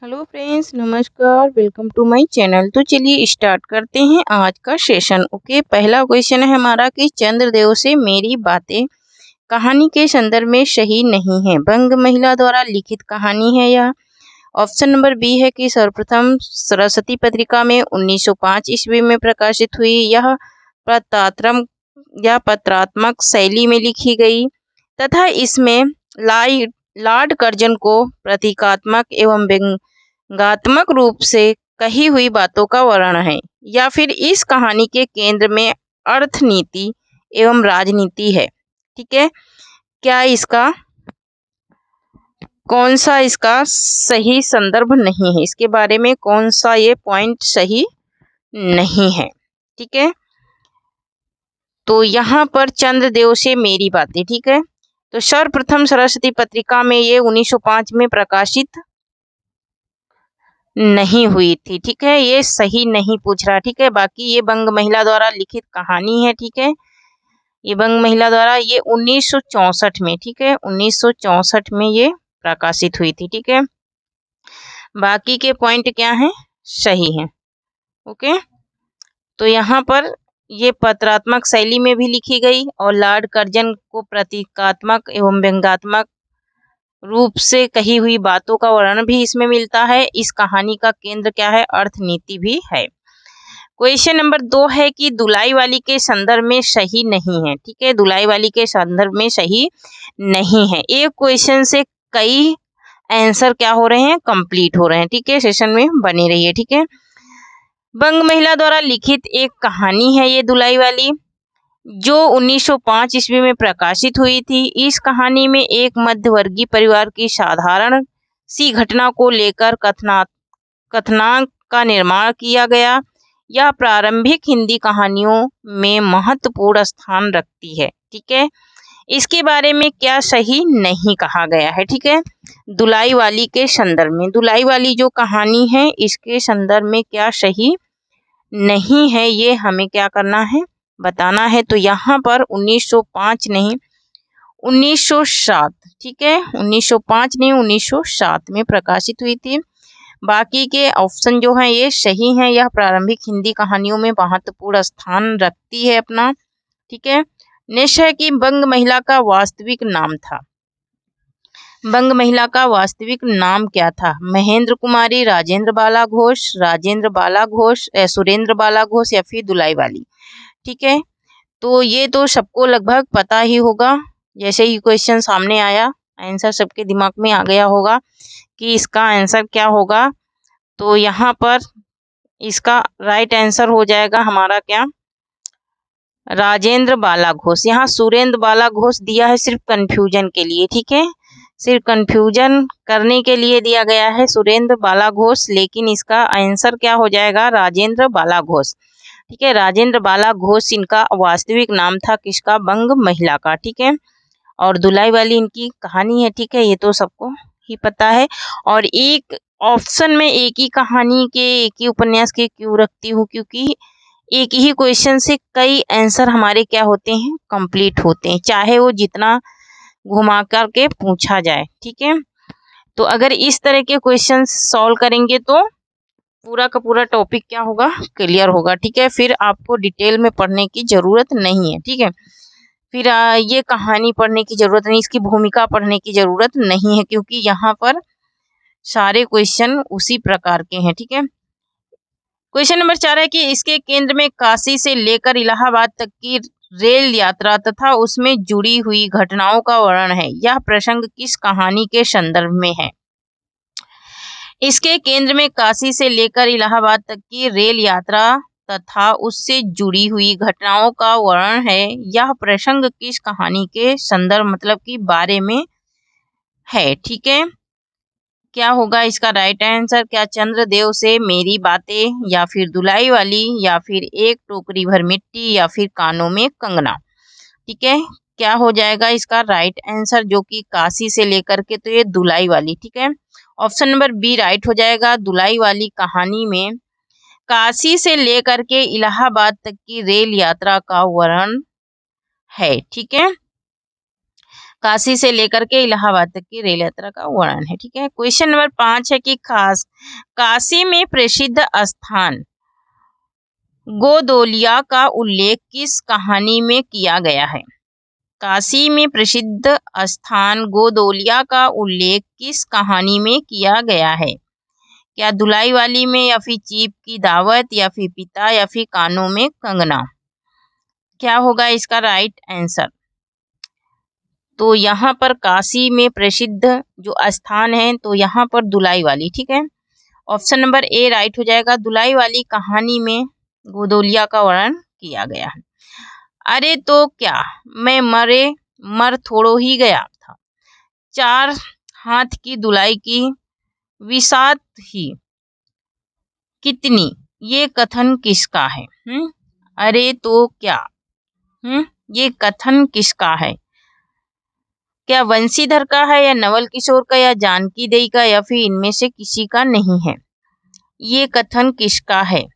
Hello friends, नमस्कार। Welcome to my channel. तो चलिए स्टार्ट करते हैं आज का सेशन। ओके, पहला क्वेश्चन है हमारा कि चंद्रदेव से मेरी बातें कहानी के संदर्भ में सही नहीं है। बंग महिला द्वारा लिखित कहानी है यह। ऑप्शन नंबर बी है कि सर्वप्रथम सरस्वती पत्रिका में 1905 ईस्वी में प्रकाशित हुई। यह पत्रात्मक या पत्रात्मक शैली में लिखी गई तथा इसमें लॉर्ड कर्जन को प्रतीकात्मक एवं व्यंग्यात्मक रूप से कही हुई बातों का वर्णन है। या फिर इस कहानी के केंद्र में अर्थनीति एवं राजनीति है। ठीक है, क्या इसका कौन सा इसका सही संदर्भ नहीं है, इसके बारे में कौन सा ये पॉइंट सही नहीं है। ठीक है, तो यहाँ पर चंद्रदेव से मेरी बातें, ठीक है, तो सर्वप्रथम सरस्वती पत्रिका में ये 1905 में प्रकाशित नहीं हुई थी। ठीक है, ये सही नहीं पूछ रहा। ठीक है, बाकी ये बंग महिला द्वारा लिखित कहानी है। ठीक है, ये बंग महिला द्वारा ये 1964 में, ठीक है, 1964 में ये प्रकाशित हुई थी। ठीक है, बाकी के पॉइंट क्या हैं, सही हैं। ओके, तो यहाँ पर ये पत्रात्मक शैली में भी लिखी गई और लॉर्ड कर्जन को प्रतीकात्मक एवं व्यंग्यात्मक रूप से कही हुई बातों का वर्णन भी इसमें मिलता है। इस कहानी का केंद्र क्या है, अर्थनीति भी है। क्वेश्चन नंबर 2 है कि दुलाई वाली के संदर्भ में सही नहीं है। ठीक है, दुलाई वाली के संदर्भ में सही नहीं है। एक क्वेश्चन से कई आंसर क्या हो रहे हैं, कंप्लीट हो रहे हैं। ठीक है, सेशन में बने रहिए। ठीक है, बंग महिला द्वारा लिखित एक कहानी है ये दुलाई वाली, जो 1905 ईस्वी में प्रकाशित हुई थी। इस कहानी में एक मध्यवर्गीय परिवार की साधारण सी घटना को लेकर कथनांक का निर्माण किया गया। यह प्रारंभिक हिंदी कहानियों में महत्वपूर्ण स्थान रखती है। ठीक है, इसके बारे में क्या सही नहीं कहा गया है। ठीक है, दुलाई वाली के संदर्भ में, दुलाई वाली जो कहानी है इसके संदर्भ में क्या सही नहीं है, ये हमें क्या करना है, बताना है। तो यहाँ पर 1905 नहीं, 1907, ठीक है, 1905 नहीं 1907 में प्रकाशित हुई थी। बाकी के ऑप्शन जो हैं ये सही हैं। यह प्रारंभिक हिंदी कहानियों में महत्वपूर्ण स्थान रखती है अपना। ठीक है, नेक्स्ट है कि बंग महिला का वास्तविक नाम था। बंग महिला का वास्तविक नाम क्या था, महेंद्र कुमारी, राजेंद्र बाला घोष, सुरेंद्र बाला घोष या फिर दुलाई वाली। ठीक है, तो ये तो सबको लगभग पता ही होगा। जैसे ही क्वेश्चन सामने आया आंसर सबके दिमाग में आ गया होगा कि इसका आंसर क्या होगा। तो यहाँ पर इसका राइट आंसर हो जाएगा हमारा क्या, राजेंद्र बाला घोष। यहाँ सुरेंद्र बाला घोष दिया है सिर्फ कंफ्यूजन के लिए। ठीक है, सिर्फ कंफ्यूजन करने के लिए दिया गया है सुरेंद्र बाला घोष, लेकिन इसका आंसर क्या हो जाएगा, राजेंद्र बाला घोष। ठीक है, राजेंद्र बाला घोष इनका वास्तविक नाम था, किसका, बंग महिला का। ठीक है, और दुलाई वाली इनकी कहानी है। ठीक है, ये तो सबको ही पता है। और एक ऑप्शन में एक ही कहानी के एक ही उपन्यास के क्यों रखती हूँ, क्योंकि एक ही क्वेश्चन से कई आंसर हमारे क्या होते हैं, कंप्लीट होते हैं, चाहे वो जितना घुमा कर के पूछा जाए। ठीक है, तो अगर इस तरह के क्वेश्चन सॉल्व करेंगे तो पूरा का पूरा टॉपिक क्या होगा, क्लियर होगा। ठीक है, फिर आपको डिटेल में पढ़ने की जरूरत नहीं है। ठीक है, फिर ये कहानी पढ़ने की जरूरत नहीं, इसकी भूमिका पढ़ने की जरूरत नहीं है, क्योंकि यहाँ पर सारे क्वेश्चन उसी प्रकार के हैं। ठीक है, क्वेश्चन नंबर 4 है कि इसके केंद्र में काशी से लेकर इलाहाबाद तक की रेल यात्रा तथा उसमें जुड़ी हुई घटनाओं का वर्णन है। यह प्रसंग किस कहानी के संदर्भ में है। इसके केंद्र में काशी से लेकर इलाहाबाद तक की रेल यात्रा तथा उससे जुड़ी हुई घटनाओं का वर्णन है। यह प्रसंग किस कहानी के संदर्भ मतलब कि बारे में है। ठीक है, क्या होगा इसका राइट आंसर, क्या चंद्रदेव से मेरी बातें, या फिर दुलाई वाली, या फिर एक टोकरी भर मिट्टी, या फिर कानों में कंगना। ठीक है, क्या हो जाएगा इसका राइट आंसर, जो कि काशी से लेकर के, तो ये दुलाई वाली। ठीक है, ऑप्शन नंबर बी राइट हो जाएगा। दुलाई वाली कहानी में काशी से लेकर के इलाहाबाद तक की रेल यात्रा का वर्णन है। ठीक है, काशी से लेकर के इलाहाबाद तक की रेल यात्रा का वर्णन है। ठीक है, क्वेश्चन नंबर 5 है कि खास काशी में प्रसिद्ध स्थान गोदोलिया का उल्लेख किस कहानी में किया गया है? काशी में प्रसिद्ध स्थान गोदोलिया का उल्लेख किस कहानी में किया गया है? क्या धुलाई वाली में, या फिर चीप की दावत, या फिर पिता, या फिर कानों में कंगना? क्या होगा इसका राइट आंसर? तो यहाँ पर काशी में प्रसिद्ध जो स्थान है तो यहाँ पर धुलाई वाली। ठीक है, ऑप्शन नंबर ए राइट हो जाएगा। धुलाई वाली कहानी में गोदोलिया का वर्णन किया गया है। अरे तो क्या मैं मर थोड़ो ही गया था, 4 हाथ की धुलाई की विसात ही कितनी, ये कथन किसका है? अरे तो क्या ये कथन किसका है? क्या वंशीधर का है, या नवल किशोर का, या जानकी देई का, या फिर इनमें से किसी का नहीं है? ये कथन किसका है?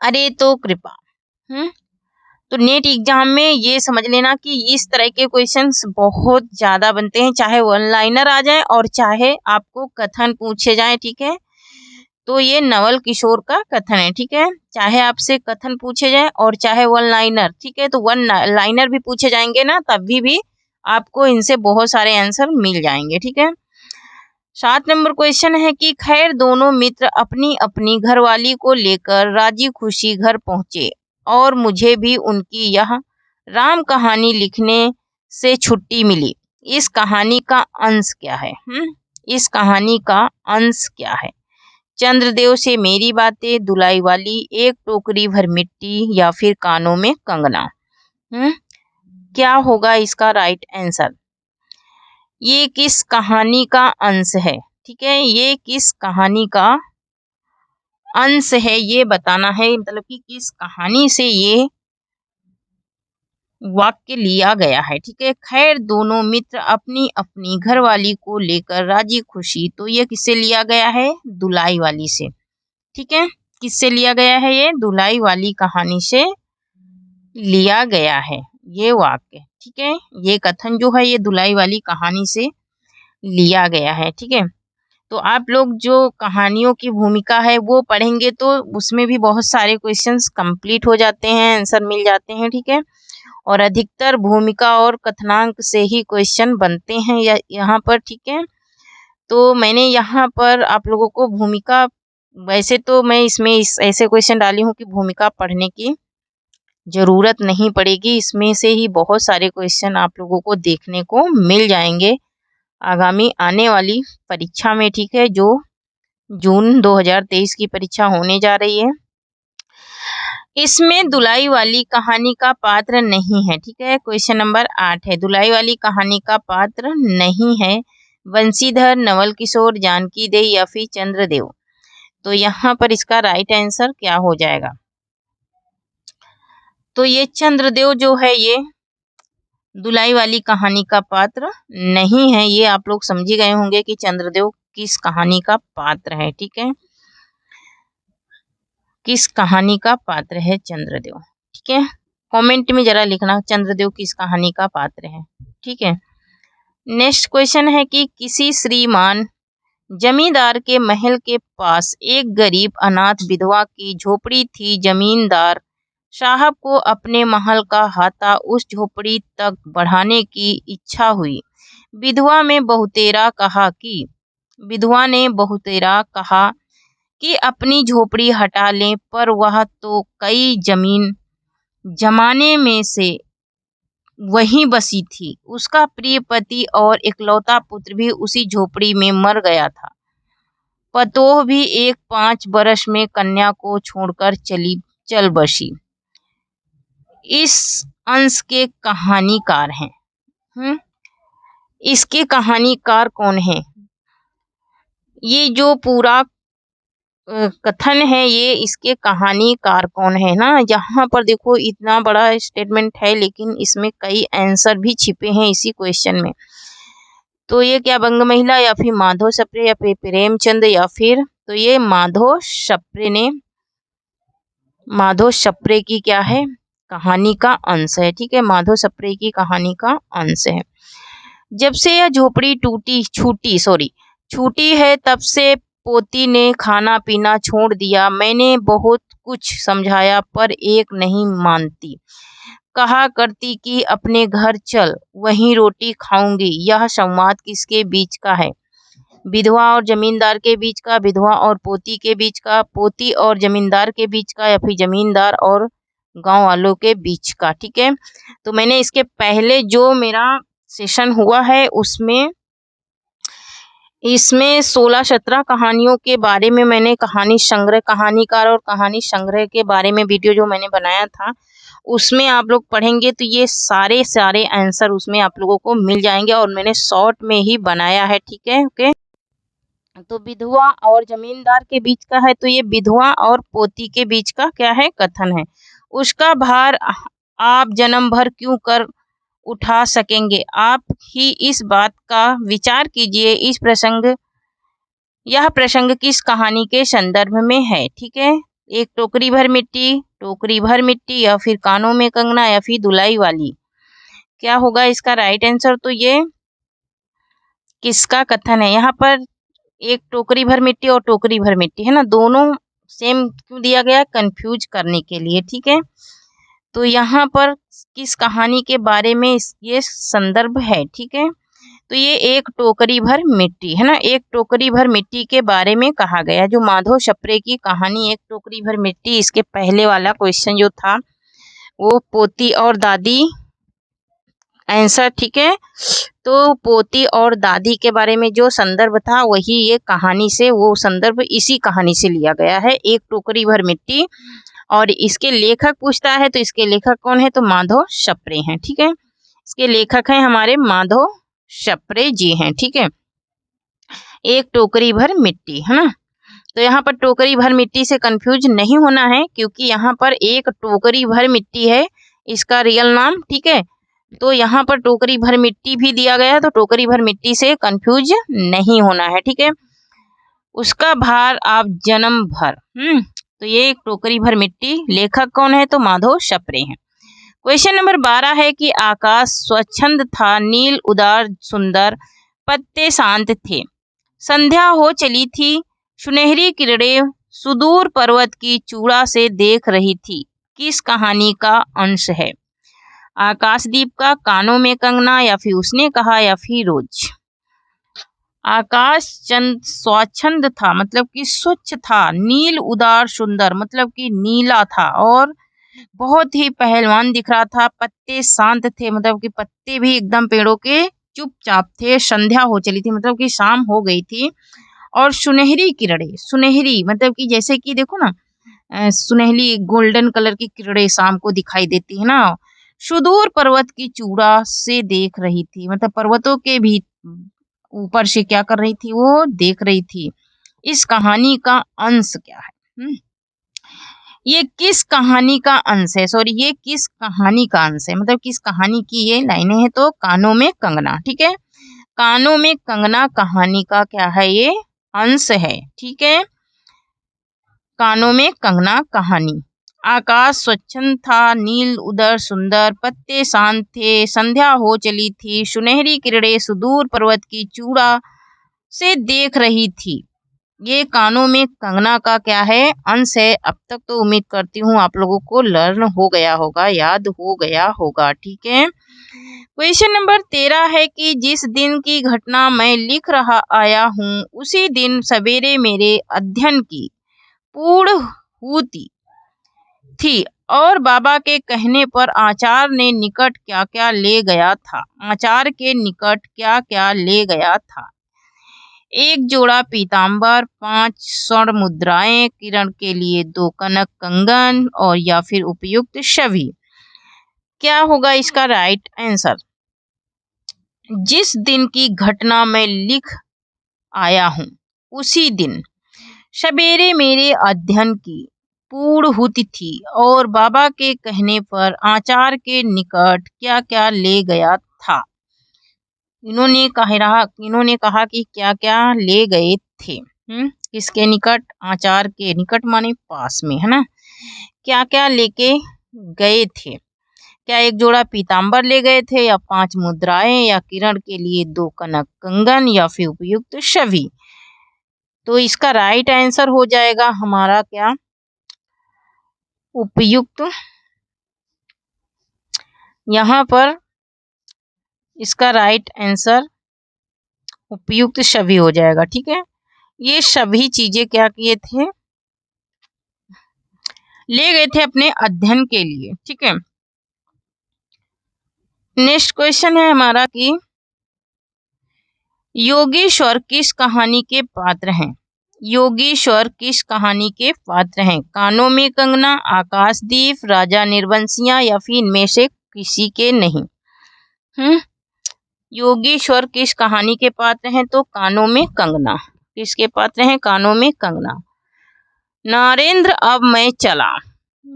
अरे तो कृपा। तो नेट एग्जाम में ये समझ लेना कि इस तरह के क्वेश्चंस बहुत ज्यादा बनते हैं, चाहे वन लाइनर आ जाए और चाहे आपको कथन पूछे जाए। ठीक है, तो ये नवल किशोर का कथन है। ठीक है, चाहे आपसे कथन पूछे जाए और चाहे वन लाइनर। ठीक है, तो वन लाइनर भी पूछे जाएंगे ना, तभी भी आपको इनसे बहुत सारे आंसर मिल जाएंगे। ठीक है, 7 नंबर क्वेश्चन है कि खैर दोनों मित्र अपनी अपनी घरवाली को लेकर राजी खुशी घर पहुंचे और मुझे भी उनकी यह राम कहानी लिखने से छुट्टी मिली। इस कहानी का अंश क्या है? इस कहानी का अंश क्या है? चंद्रदेव से मेरी बातें, धुलाई वाली, एक टोकरी भर मिट्टी, या फिर कानों में कंगना? क्या होगा इसका राइट आंसर? ये किस कहानी का अंश है? ठीक है, ये किस कहानी का अंश है ये बताना है, मतलब कि किस कहानी से ये वाक्य लिया गया है। ठीक है, खैर दोनों मित्र अपनी अपनी घरवाली को लेकर राजी खुशी, तो ये किससे लिया गया है? धुलाई वाली से। ठीक है, किससे लिया गया है? ये धुलाई वाली कहानी से लिया गया है ये वाक्य। ठीक है, ये कथन जो है ये धुलाई वाली कहानी से लिया गया है। ठीक है, तो आप लोग जो कहानियों की भूमिका है वो पढ़ेंगे तो उसमें भी बहुत सारे क्वेश्चंस कंप्लीट हो जाते हैं, आंसर मिल जाते हैं। ठीक है, और अधिकतर भूमिका और कथनांक से ही क्वेश्चन बनते हैं यहाँ पर। ठीक है, तो मैंने यहाँ पर आप लोगों को भूमिका, वैसे तो मैं इसमें ऐसे क्वेश्चन डाली हूँ कि भूमिका पढ़ने की जरूरत नहीं पड़ेगी, इसमें से ही बहुत सारे क्वेश्चन आप लोगों को देखने को मिल जाएंगे आगामी आने वाली परीक्षा में। ठीक है, जो जून 2023 की परीक्षा होने जा रही है। इसमें धुलाई वाली कहानी का पात्र नहीं है। ठीक है, क्वेश्चन नंबर 8 है, धुलाई वाली कहानी का पात्र नहीं है वंशीधर, नवल किशोर, जानकी देई, या फिर चंद्रदेव। तो यहाँ पर इसका राइट आंसर क्या हो जाएगा? तो ये चंद्रदेव जो है ये धुलाई वाली कहानी का पात्र नहीं है। ये आप लोग समझ गए होंगे कि चंद्रदेव किस कहानी का पात्र है। ठीक है, किस कहानी का पात्र है चंद्रदेव? ठीक है, कमेंट में जरा लिखना चंद्रदेव किस कहानी का पात्र है। ठीक है, नेक्स्ट क्वेश्चन है कि किसी श्रीमान जमींदार के महल के पास एक गरीब अनाथ विधवा की झोपड़ी थी। जमींदार साहब को अपने महल का हाथा उस झोपड़ी तक बढ़ाने की इच्छा हुई। विधवा ने बहुतेरा कहा कि अपनी झोपड़ी हटा लें, पर वह तो कई जमाने में से वहीं बसी थी। उसका प्रिय पति और इकलौता पुत्र भी उसी झोपड़ी में मर गया था। पतोह भी एक 5 बरस में कन्या को छोड़कर चल बसी। इस अंश के कहानीकार हैं। इसके कहानीकार कौन है? ये जो पूरा कथन है ये इसके कहानीकार कौन है ना। यहाँ पर देखो इतना बड़ा स्टेटमेंट है, लेकिन इसमें कई आंसर भी छिपे हैं इसी क्वेश्चन में। तो ये क्या बंग महिला, या फिर माधव सप्रे, या फिर प्रेमचंद, या फिर तो ये माधव सप्रे की क्या है? कहानी का अंश है। ठीक है, माधव सप्रे की कहानी का अंश है। जब से यह झोपड़ी छूटी है तब से पोती ने खाना पीना छोड़ दिया। मैंने बहुत कुछ समझाया पर एक नहीं मानती। कहा करती कि अपने घर चल, वहीं रोटी खाऊंगी। यह संवाद किसके बीच का है? विधवा और जमींदार के बीच का, विधवा और पोती के बीच का, पोती और जमींदार के बीच का, या फिर जमींदार और गांव वालों के बीच का। ठीक है, तो मैंने इसके पहले जो मेरा सेशन हुआ है उसमें इसमें 16-17 कहानियों के बारे में मैंने कहानी संग्रह, कहानीकार और कहानी संग्रह के बारे में वीडियो जो मैंने बनाया था उसमें आप लोग पढ़ेंगे तो ये सारे आंसर उसमें आप लोगों को मिल जाएंगे और मैंने शॉर्ट में ही बनाया है। ठीक है, ओके। तो विधवा और जमींदार के बीच का है, तो ये विधवा और पोती के बीच का क्या है? कथन है। उसका भार आप जन्म भर क्यों कर उठा सकेंगे? आप ही इस बात का विचार कीजिए। यह प्रसंग किस कहानी के संदर्भ में है? ठीक है, एक टोकरी भर मिट्टी, या फिर कानों में कंगना, या फिर धुलाई वाली। क्या होगा इसका राइट आंसर? तो ये किसका कथन है? यहाँ पर एक टोकरी भर मिट्टी और टोकरी भर मिट्टी है ना, दोनों सेम क्यों दिया गया? कंफ्यूज करने के लिए। ठीक है, तो यहाँ पर किस कहानी के बारे में ये संदर्भ है? ठीक है, तो ये एक टोकरी भर मिट्टी है ना, एक टोकरी भर मिट्टी के बारे में कहा गया। जो माधव छपरे की कहानी एक टोकरी भर मिट्टी, इसके पहले वाला क्वेश्चन जो था वो पोती और दादी आंसर। ठीक है, तो पोती और दादी के बारे में जो संदर्भ था वही ये कहानी से, वो संदर्भ इसी कहानी से लिया गया है, एक टोकरी भर मिट्टी। और इसके लेखक पूछता है तो इसके लेखक कौन है? तो माधव छपरे हैं। ठीक है, इसके लेखक हैं हमारे माधव छपरे जी हैं। ठीक है, एक टोकरी भर मिट्टी है ना, तो यहाँ पर टोकरी भर मिट्टी से कंफ्यूज नहीं होना है क्योंकि यहाँ पर एक टोकरी भर मिट्टी है इसका रियल नाम। ठीक है, तो यहाँ पर टोकरी भर मिट्टी भी दिया गया है, तो टोकरी भर मिट्टी से कंफ्यूज नहीं होना है। ठीक है, उसका भार आप जन्म भर, तो ये एक टोकरी भर मिट्टी, लेखक कौन है? तो माधव छपरे हैं। क्वेश्चन नंबर 12 है कि आकाश स्वच्छंद था, नील उदार सुंदर, पत्ते शांत थे, संध्या हो चली थी, सुनहरी किरणें सुदूर पर्वत की चूड़ा से देख रही थी। किस कहानी का अंश है? आकाशदीप का, कानों में कंगना, या फिर उसने कहा, या फिर रोज। आकाश चंद स्वच्छंद था मतलब कि स्वच्छ था, नील उदार सुंदर मतलब कि नीला था और बहुत ही पहलवान दिख रहा था, पत्ते शांत थे मतलब कि पत्ते भी एकदम पेड़ों के चुपचाप थे, संध्या हो चली थी मतलब कि शाम हो गई थी, और सुनहरी किरणें, सुनहरी मतलब कि जैसे कि देखो ना सुनहरी गोल्डन कलर की किरणें शाम को दिखाई देती है ना, सुदूर पर्वत की चूड़ा से देख रही थी मतलब पर्वतों के भी ऊपर से क्या कर रही थी? वो देख रही थी। इस कहानी का अंश क्या है? ये किस कहानी का अंश है? सॉरी, ये किस कहानी का अंश है मतलब किस कहानी की ये लाइनें हैं? तो कानों में कंगना। ठीक है, कानों में कंगना कहानी का क्या है? ये अंश है। ठीक है, कानों में कंगना कहानी। आकाश स्वच्छंद था, नील उदर सुंदर, पत्ते शांत थे, संध्या हो चली थी, सुनहरी किरणें सुदूर पर्वत की चूड़ा से देख रही थी। ये कानों में कंगना का क्या है? अंश है। अब तक तो उम्मीद करती हूँ आप लोगों को लर्न हो गया होगा, याद हो गया होगा। ठीक है, क्वेश्चन नंबर 13 है कि जिस दिन की घटना मैं लिख रहा आया हूँ उसी दिन सवेरे मेरे अध्ययन की पूर्ण हुई थी और बाबा के कहने पर आचार्य ने निकट क्या क्या ले गया था? आचार्य के निकट क्या क्या ले गया था? एक जोड़ा पीताम्बर, 5 स्वर्ण मुद्राएं, किरण के लिए 2 कनक कंगन, और या फिर उपयुक्त छवि। क्या होगा इसका राइट आंसर? जिस दिन की घटना मैं लिख आया हूँ उसी दिन सवेरे मेरे अध्ययन की पूर्ण हुई थी और बाबा के कहने पर आचार्य के निकट क्या क्या ले गया था। इन्होंने कहा कि क्या क्या ले गए थे। किसके निकट? आचार्य के निकट माने पास में, है ना। क्या क्या लेके गए थे? क्या एक जोड़ा पीताम्बर ले गए थे, या 5 मुद्राएं, या किरण के लिए 2 कनक कंगन, या फिर उपयुक्त सभी। तो इसका राइट आंसर हो जाएगा हमारा क्या, उपयुक्त। यहाँ पर इसका राइट आंसर उपयुक्त सभी हो जाएगा। ठीक है, ये सभी चीजें क्या किए थे, ले गए थे अपने अध्ययन के लिए। ठीक है, नेक्स्ट क्वेश्चन है हमारा कि योगेश्वर किस कहानी के पात्र हैं। योगेश्वर किस कहानी के पात्र हैं। कानों में कंगना, आकाशदीप, राजा निर्वंशिया, या फिर इनमें से किसी के नहीं। योगेश्वर किस कहानी के पात्र हैं, तो कानों में कंगना। किसके पात्र हैं, कानों में कंगना। नरेंद्र अब मैं चला,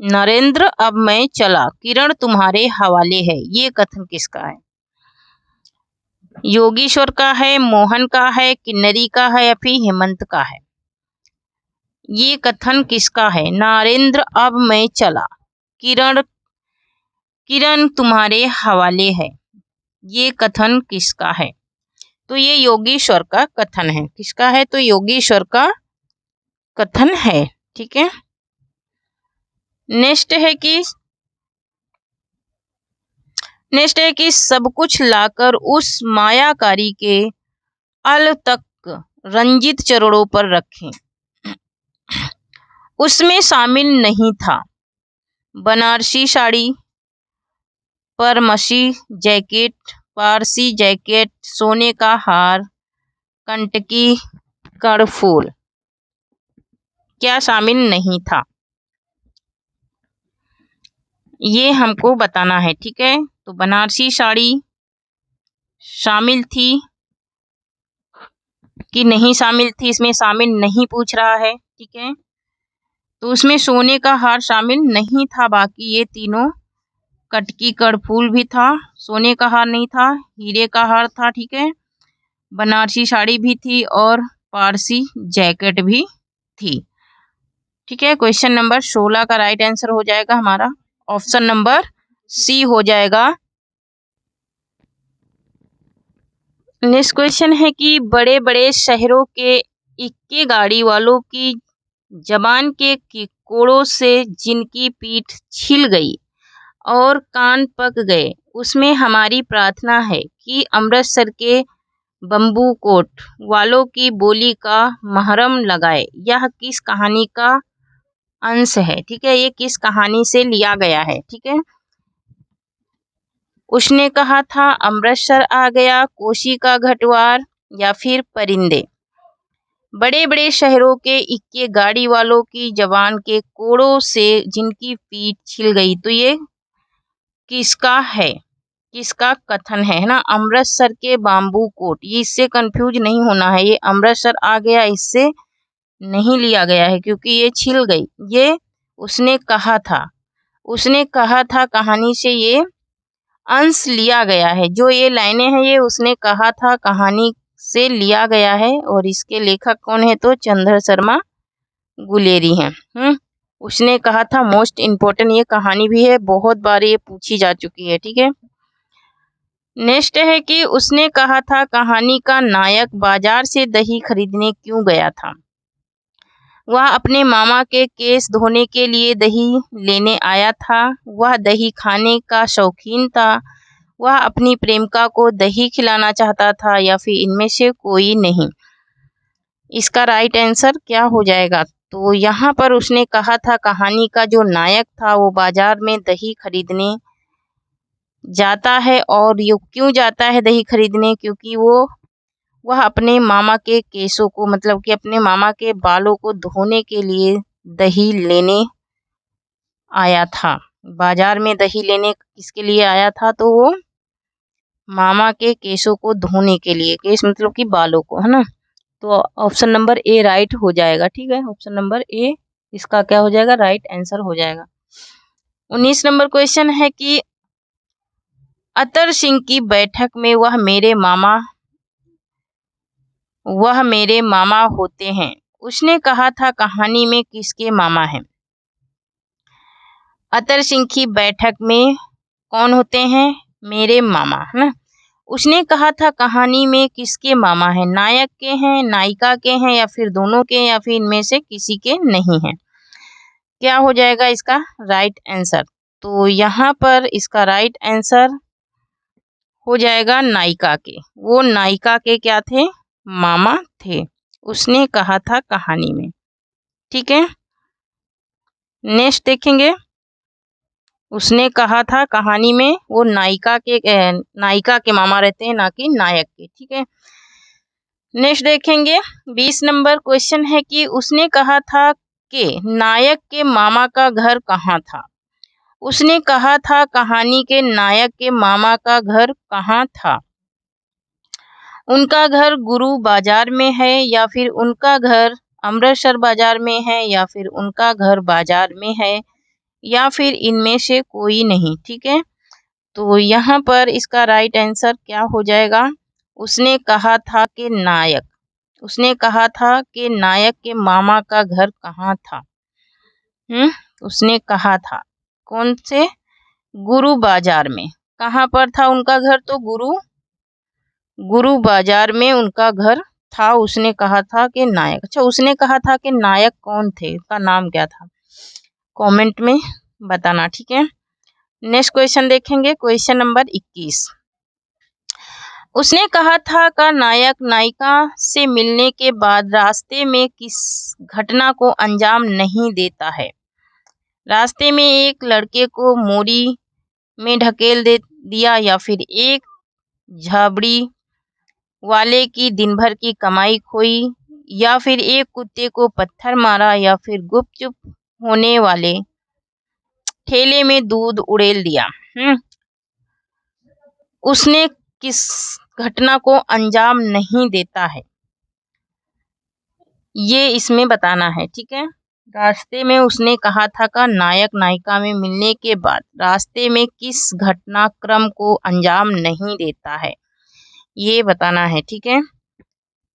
नरेंद्र अब मैं चला, किरण तुम्हारे हवाले है, ये कथन किसका है। योगेश्वर का है, मोहन का है, किन्नरी का है, या फिर हेमंत का है। ये कथन किसका है, नरेंद्र अब मैं चला, किरण किरण तुम्हारे हवाले है, ये कथन किसका है। तो ये योगेश्वर का कथन है। किसका है, तो योगेश्वर का कथन है। ठीक है, नेक्स्ट है कि सब कुछ लाकर उस मायाकारी के अल तक रंजित चरणों पर रखें। उसमें शामिल नहीं था बनारसी साड़ी, परमसी जैकेट, पारसी जैकेट, सोने का हार, कंटकी कर्णफूल। क्या शामिल नहीं था, ये हमको बताना है। ठीक है, तो बनारसी साड़ी शामिल थी कि नहीं शामिल थी, इसमें शामिल नहीं पूछ रहा है। ठीक है, तो उसमें सोने का हार शामिल नहीं था, बाकी ये तीनों, कटकी कर्णफूल भी था, सोने का हार नहीं था, हीरे का हार था। ठीक है, बनारसी साड़ी भी थी और पारसी जैकेट भी थी। ठीक है, क्वेश्चन नंबर 16 का राइट आंसर हो जाएगा हमारा ऑप्शन नंबर सी हो जाएगा। नेक्स्ट क्वेश्चन है कि बड़े बड़े शहरों के इक्के गाड़ी वालों की जबान के कोड़ों से जिनकी पीठ छिल गई और कान पक गए, उसमें हमारी प्रार्थना है कि अमृतसर के बम्बू कोट वालों की बोली का महरम लगाए। यह किस कहानी का अंश है। ठीक है, ये किस कहानी से लिया गया है। ठीक है, उसने कहा था, अमृतसर आ गया, कोशी का घटवार, या फिर परिंदे। बड़े बड़े शहरों के इक्के गाड़ी वालों की जवान के कोड़ों से जिनकी पीठ छिल गई, तो ये किसका है, किसका कथन है ना। अमृतसर के बाम्बू कोट, ये इससे कंफ्यूज नहीं होना है, ये अमृतसर आ गया इससे नहीं लिया गया है, क्योंकि ये छिल गई, ये उसने कहा था, उसने कहा था कहानी से ये अंश लिया गया है। जो ये लाइनें हैं ये उसने कहा था कहानी से लिया गया है, और इसके लेखक कौन है, तो चंद्र शर्मा गुलेरी हैं। उसने कहा था, मोस्ट इम्पोर्टेंट ये कहानी भी है, बहुत बार ये पूछी जा चुकी है। ठीक है, नेक्स्ट है कि उसने कहा था कहानी का नायक बाजार से दही खरीदने क्यों गया था। वह अपने मामा के केस धोने के लिए दही लेने आया था, वह दही खाने का शौकीन था, वह अपनी प्रेमिका को दही खिलाना चाहता था, या फिर इनमें से कोई नहीं। इसका राइट आंसर क्या हो जाएगा, तो यहाँ पर उसने कहा था कहानी का जो नायक था वो बाजार में दही खरीदने जाता है, और ये क्यों जाता है दही खरीदने, क्योंकि वह अपने मामा के केसों को, मतलब कि अपने मामा के बालों को धोने के लिए दही लेने आया था। बाजार में दही लेने किसके लिए आया था, तो वो मामा के केसों को धोने के लिए, केस मतलब कि बालों को, है ना। तो ऑप्शन नंबर ए राइट हो जाएगा। ठीक है, ऑप्शन नंबर ए इसका क्या हो जाएगा, राइट आंसर हो जाएगा। 19 नंबर क्वेश्चन है कि अतर सिंह की बैठक में वह मेरे मामा होते हैं, उसने कहा था कहानी में किसके मामा हैं। अतर सिंह की बैठक में कौन होते हैं? मेरे मामा, है ना। उसने कहा था कहानी में किसके मामा हैं? नायक के हैं, नायिका के हैं, या फिर दोनों के, या फिर इनमें से किसी के नहीं हैं। क्या हो जाएगा इसका राइट आंसर? तो यहाँ पर इसका राइट आंसर हो जाएगा नायिका के। वो नायिका के क्या थे? मामा थे। उसने कहा था कहानी में। ठीक है, नेक्स्ट देखेंगे। उसने कहा था कहानी में, वो नायिका के मामा रहते हैं, ना कि नायक के। ठीक है, नेक्स्ट देखेंगे। 20 नंबर क्वेश्चन है कि उसने कहा था कि नायक के मामा का घर कहाँ था। उसने कहा था कहानी के नायक के मामा का घर कहाँ था। उनका घर गुरु बाजार में है, या फिर उनका घर अमृतसर बाजार में है, या फिर उनका घर बाजार में है, या फिर इनमें से कोई नहीं। ठीक है, तो यहाँ पर इसका राइट आंसर क्या हो जाएगा? उसने कहा था कि नायक, उसने कहा था कि नायक के मामा का घर कहाँ था। उसने कहा था कौन से? गुरु बाजार में। कहाँ पर था उनका घर? तो गुरु बाजार में उनका घर था। उसने कहा था कि नायक। अच्छा, उसने कहा था कि नायक कौन थे, उसका नाम क्या था? कमेंट में बताना। ठीक है, नेक्स्ट क्वेश्चन देखेंगे। Question number 21। उसने कहा था का नायक नायिका से मिलने के बाद रास्ते में किस घटना को अंजाम नहीं देता है। रास्ते में एक लड़के को मोरी में ढकेल दिया, या फिर एक झाबड़ी वाले की दिन भर की कमाई खोई, या फिर एक कुत्ते को पत्थर मारा, या फिर गुपचुप होने वाले ठेले में दूध उड़ेल दिया। उसने किस घटना को अंजाम नहीं देता है, ये इसमें बताना है। ठीक है, रास्ते में उसने कहा था का नायक नायिका में मिलने के बाद रास्ते में किस घटनाक्रम को अंजाम नहीं देता है, ये बताना है। ठीक है,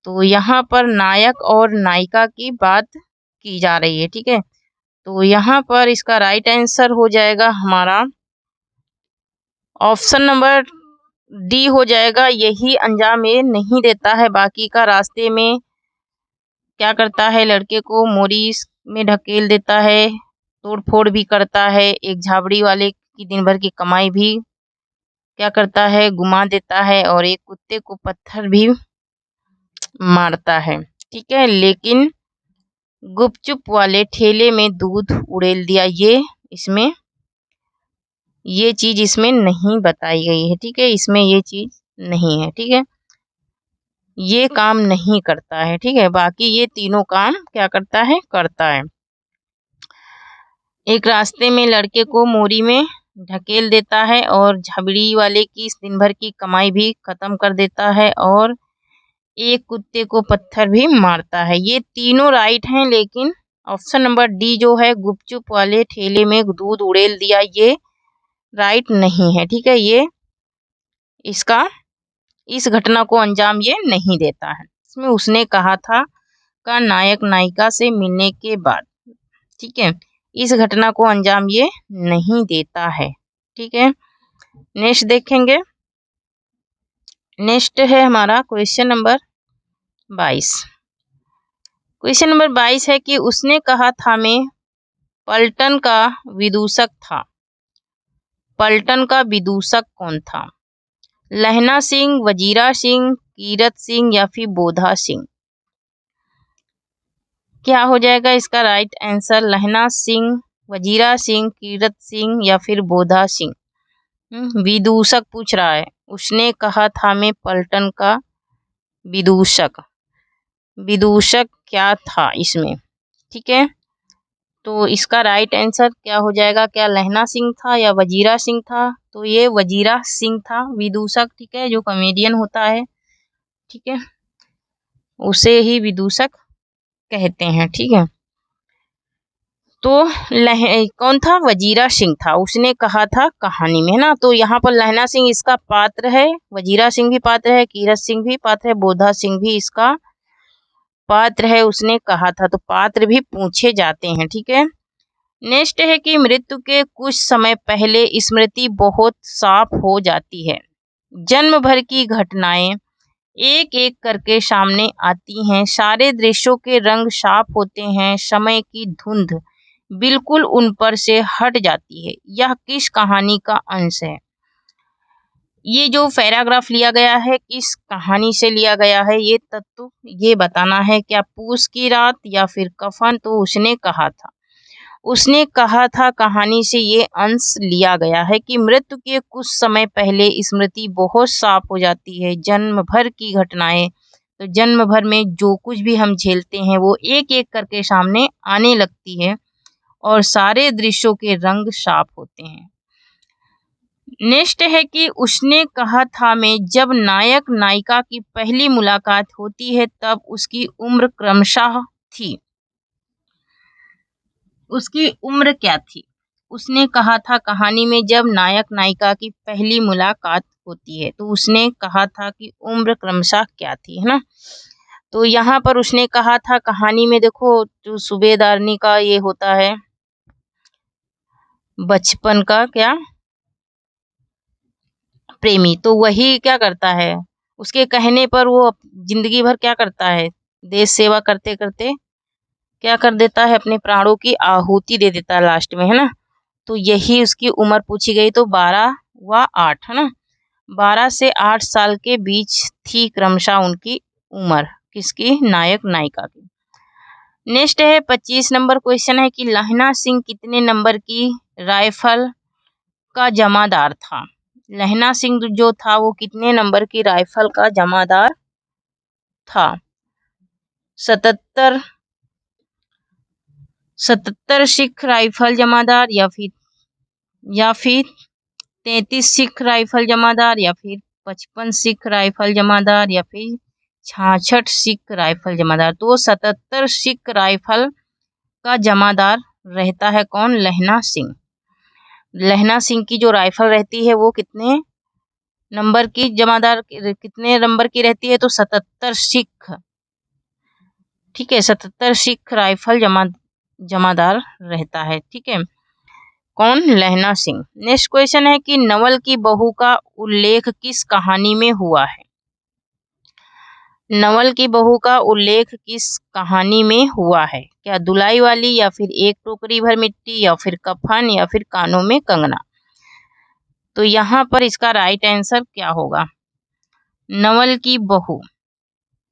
तो यहाँ पर नायक और नायिका की बात की जा रही है। ठीक है, तो यहाँ पर इसका राइट आंसर हो जाएगा हमारा ऑप्शन नंबर डी हो जाएगा। यही अंजाम ये नहीं देता है। बाकी का रास्ते में क्या करता है? लड़के को मोरी में ढकेल देता है, तोड़ फोड़ भी करता है, एक झाबड़ी वाले की दिन भर की कमाई भी क्या करता है? घुमा देता है, और एक कुत्ते को पत्थर भी मारता है। ठीक है, लेकिन गुपचुप वाले ठेले में दूध उड़ेल दिया, ये इसमें ये चीज इसमें नहीं बताई गई है। ठीक है, इसमें ये चीज नहीं है। ठीक है, ये काम नहीं करता है। ठीक है, बाकी ये तीनों काम क्या करता है? करता है। एक रास्ते में लड़के को मोरी में ढकेल देता है, और झबड़ी वाले की दिन भर की कमाई भी खत्म कर देता है, और एक कुत्ते को पत्थर भी मारता है। ये तीनों राइट हैं, लेकिन ऑप्शन नंबर डी जो है गुपचुप वाले ठेले में दूध उड़ेल दिया, ये राइट नहीं है। ठीक है, ये इसका इस घटना को अंजाम ये नहीं देता है। इसमें उसने कहा था का नायक नायिका से मिलने के बाद, ठीक है, इस घटना को अंजाम ये नहीं देता है। ठीक है, नेक्स्ट देखेंगे। नेक्स्ट है हमारा क्वेश्चन नंबर 22। क्वेश्चन नंबर 22 है कि उसने कहा था मैं पलटन का विदूषक था। पलटन का विदूषक कौन था? लहना सिंह, वजीरा सिंह, कीरत सिंह, या फिर बोधा सिंह। क्या हो जाएगा इसका राइट आंसर? लहना सिंह, वजीरा सिंह, कीरत सिंह, या फिर बोधा सिंह। विदूषक पूछ रहा है। उसने कहा था मैं पलटन का विदूषक। विदूषक क्या था इसमें? ठीक है, तो इसका राइट आंसर क्या हो जाएगा? क्या लहना सिंह था या वजीरा सिंह था? तो ये वजीरा सिंह था विदूषक। ठीक है, जो कॉमेडियन होता है, ठीक है, उसे ही विदूषक कहते हैं। ठीक है, तो कौन था? वजीरा सिंह था। उसने कहा था कहानी में, है ना। तो यहाँ पर लहना सिंह इसका पात्र है, वजीरा सिंह भी पात्र है, कीरत सिंह भी पात्र है, बोधा सिंह भी इसका पात्र है। उसने कहा था, तो पात्र भी पूछे जाते हैं। ठीक है, नेक्स्ट है कि मृत्यु के कुछ समय पहले स्मृति बहुत साफ हो जाती है। जन्म भर की घटनाएं एक एक करके सामने आती हैं, सारे दृश्यों के रंग साफ होते हैं, समय की धुंध बिल्कुल उन पर से हट जाती है। यह किस कहानी का अंश है? ये जो पैराग्राफ लिया गया है किस कहानी से लिया गया है ये तत्व ये बताना है। क्या पूस की रात या फिर कफन? तो उसने कहा था कहानी से ये अंश लिया गया है कि मृत्यु के कुछ समय पहले स्मृति बहुत साफ हो जाती है। जन्म भर की घटनाएं, तो जन्म भर में जो कुछ भी हम झेलते हैं वो एक एक करके सामने आने लगती है और सारे दृश्यों के रंग साफ होते हैं। नेक्स्ट है कि उसने कहा था में जब नायक नायिका की पहली मुलाकात होती है तब उसकी उम्र क्रमशः थी। उसकी उम्र क्या थी? उसने कहा था कहानी में जब नायक नायिका की पहली मुलाकात होती है तो उसने कहा था कि उम्र क्रमशः क्या थी, है ना। तो यहाँ पर उसने कहा था कहानी में देखो जो सूबेदारनी का ये होता है बचपन का क्या प्रेमी, तो वही क्या करता है उसके कहने पर वो जिंदगी भर क्या करता है देश सेवा करते करते क्या कर देता है अपने प्राणों की आहुति दे देता है लास्ट में, है ना। तो यही उसकी उम्र पूछी गई तो 12 व 8, है ना। 12 से 8 साल के बीच थी क्रमशः उनकी उम्र, किसकी? नायक नायिका की। नेक्स्ट है 25 नंबर क्वेश्चन है कि लहना सिंह कितने नंबर की राइफल का जमादार था? लहना सिंह जो था वो कितने नंबर की राइफल का जमादार था? 77 सिख राइफल जमादार या फिर 33 सिख राइफल जमादार या फिर 55 सिख राइफल जमादार या फिर 66 सिख राइफल जमादार। तो 77 सिख राइफल का जमादार रहता है कौन? लहना सिंह। लहना सिंह की जो राइफल रहती है वो कितने नंबर की जमादार कितने नंबर की रहती है? तो 77 सिख, ठीक है, 77 सिख राइफल जमादार रहता है, ठीक है। कौन? लहना सिंह। नेक्स्ट क्वेश्चन है कि नवल की बहू का उल्लेख किस कहानी में हुआ है? नवल की बहू का उल्लेख किस कहानी में हुआ है? क्या दुलाई वाली या फिर एक टोकरी भर मिट्टी या फिर कफन या फिर कानों में कंगना? तो यहाँ पर इसका राइट आंसर क्या होगा? नवल की बहू